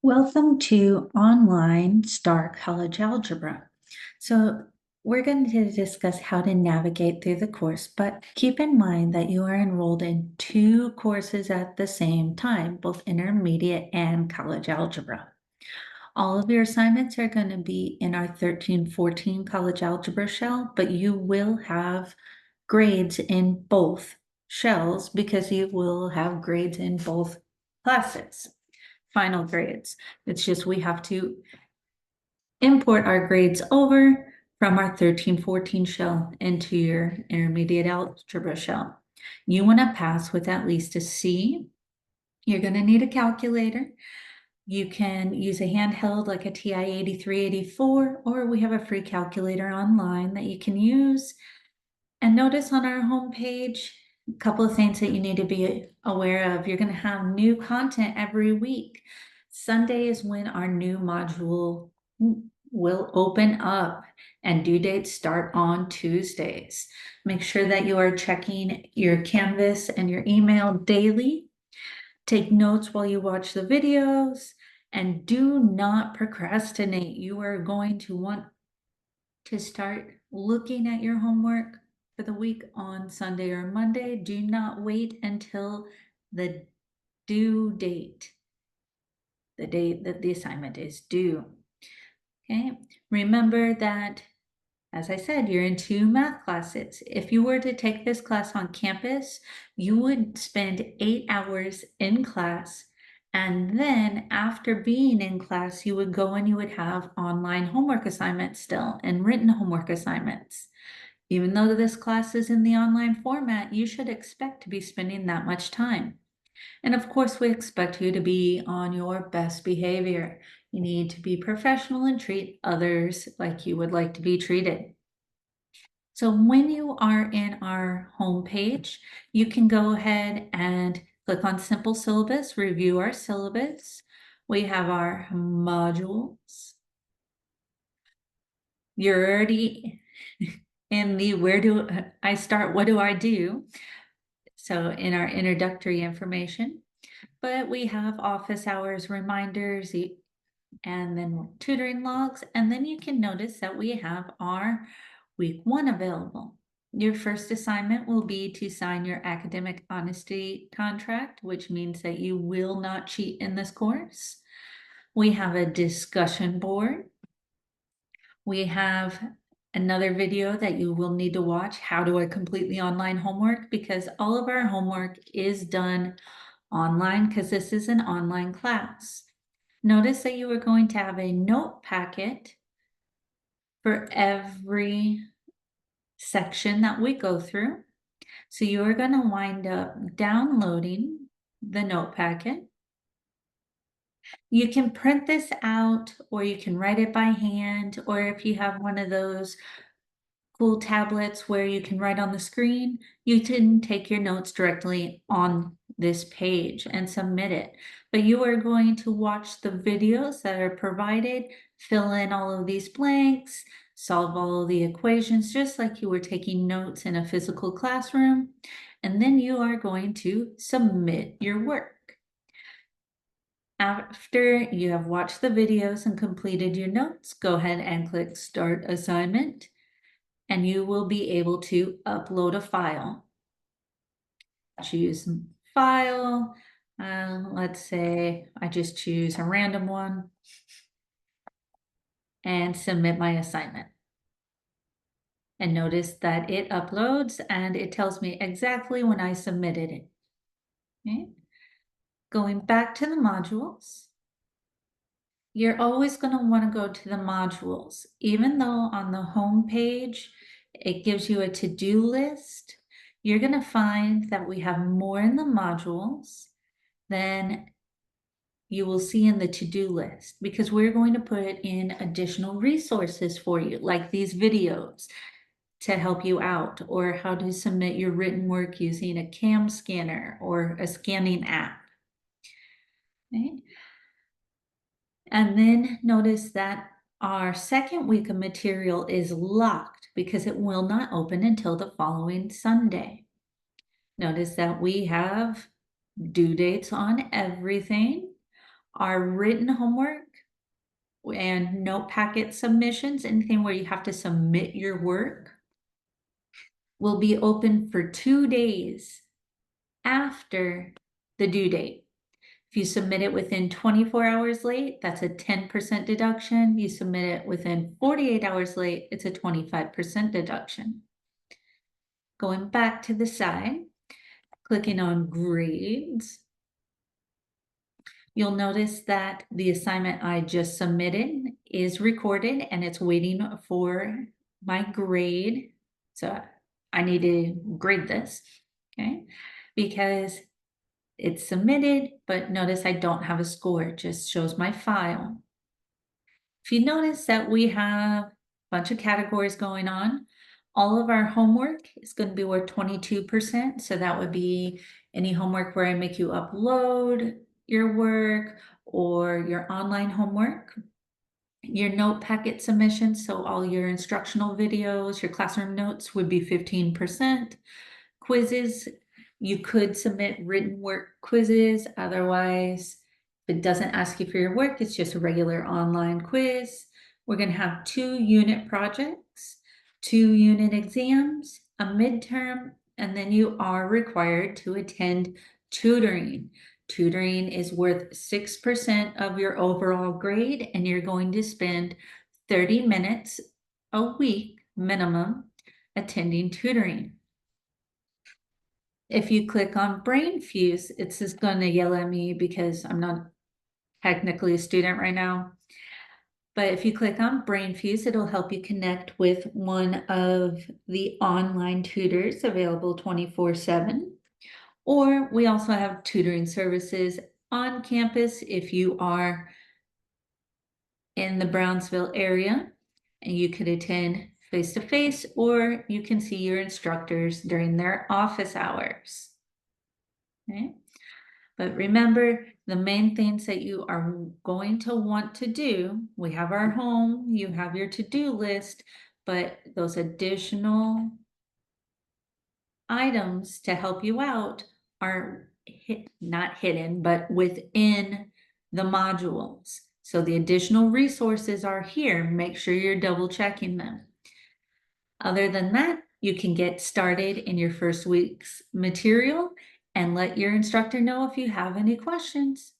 Welcome to online STAR College Algebra. So we're going to discuss how to navigate through the course, but keep in mind that you are enrolled in two courses at the same time, both intermediate and college algebra. All of your assignments are going to be in our 13-14 college algebra shell, but you will have grades in both shells because you will have grades in both classes. Final grades. It's just we have to import our grades over from our 13-14 shell into your intermediate algebra shell. You want to pass with at least a C. You're going to need a calculator. You can use a handheld like a TI 8384, or we have a free calculator online that you can use. And notice on our homepage, a couple of things that you need to be aware of. You're going to have new content every week. Sunday is when our new module will open up, and due dates start on Tuesdays. Make sure that you are checking your Canvas and your email daily. Take notes while you watch the videos, and do not procrastinate. You are going to want to start looking at your homework for the week on Sunday or Monday. Do not wait until the due date, the date that the assignment is due. Okay, remember that, as I said, you're in two math classes. If you were to take this class on campus, you would spend 8 hours in class. And then after being in class, you would go and you would have online homework assignments still and written homework assignments. Even though this class is in the online format, you should expect to be spending that much time. And of course, we expect you to be on your best behavior. You need to be professional and treat others like you would like to be treated. So when you are in our homepage, you can go ahead and click on Simple Syllabus, review our syllabus. We have our modules. You're already in the where do I start, what do I do? So in our introductory information, but we have office hours, reminders, and then tutoring logs. And then you can notice that we have our week 1 available. Your first assignment will be to sign your academic honesty contract, which means that you will not cheat in this course. We have a discussion board. We have another video that you will need to watch, how do I complete the online homework, because all of our homework is done online because this is an online class. Notice that you are going to have a note packet for every section that we go through. So you are going to wind up downloading the note packet. You can print this out, or you can write it by hand, or if you have one of those cool tablets where you can write on the screen, you can take your notes directly on this page and submit it. But you are going to watch the videos that are provided, fill in all of these blanks, solve all of the equations, just like you were taking notes in a physical classroom. And then you are going to submit your work. After you have watched the videos and completed your notes, go ahead and click Start Assignment, and you will be able to upload a file. Choose file. Let's say I just choose a random one and submit my assignment. And notice that it uploads and it tells me exactly when I submitted it. Okay. Going back to the modules, you're always going to want to go to the modules. Even though on the home page it gives you a to-do list, you're going to find that we have more in the modules than you will see in the to-do list, because we're going to put in additional resources for you, like these videos to help you out, or how to submit your written work using a CAM scanner or a scanning app. Okay. And then notice that our second week of material is locked because it will not open until the following Sunday. Notice that we have due dates on everything. Our written homework and note packet submissions, anything where you have to submit your work, will be open for 2 days after the due date. If you submit it within 24 hours late, that's a 10% deduction. You submit it within 48 hours late, it's a 25% deduction. Going back to the side, clicking on grades, you'll notice that the assignment I just submitted is recorded and it's waiting for my grade. So I need to grade this, okay? Because it's submitted, but notice I don't have a score, it just shows my file. If you notice that we have a bunch of categories going on, all of our homework is going to be worth 22%. So that would be any homework where I make you upload your work or your online homework. Your note packet submissions, so all your instructional videos, your classroom notes would be 15%. Quizzes, you could submit written work quizzes. Otherwise, if it doesn't ask you for your work, it's just a regular online quiz. We're going to have 2 unit projects, 2 unit exams, a midterm, and then you are required to attend tutoring. Tutoring is worth 6% of your overall grade, and you're going to spend 30 minutes a week minimum attending tutoring. If you click on Brain Fuse, it's just going to yell at me because I'm not technically a student right now. But if you click on Brain Fuse, it'll help you connect with one of the online tutors available 24/7. Or we also have tutoring services on campus if you are in the Brownsville area, and you could attend face-to-face, or you can see your instructors during their office hours. Okay? But remember, the main things that you are going to want to do, we have our home, you have your to-do list, but those additional items to help you out are not hidden, but within the modules. So the additional resources are here. Make sure you're double checking them. Other than that, you can get started in your first week's material and let your instructor know if you have any questions.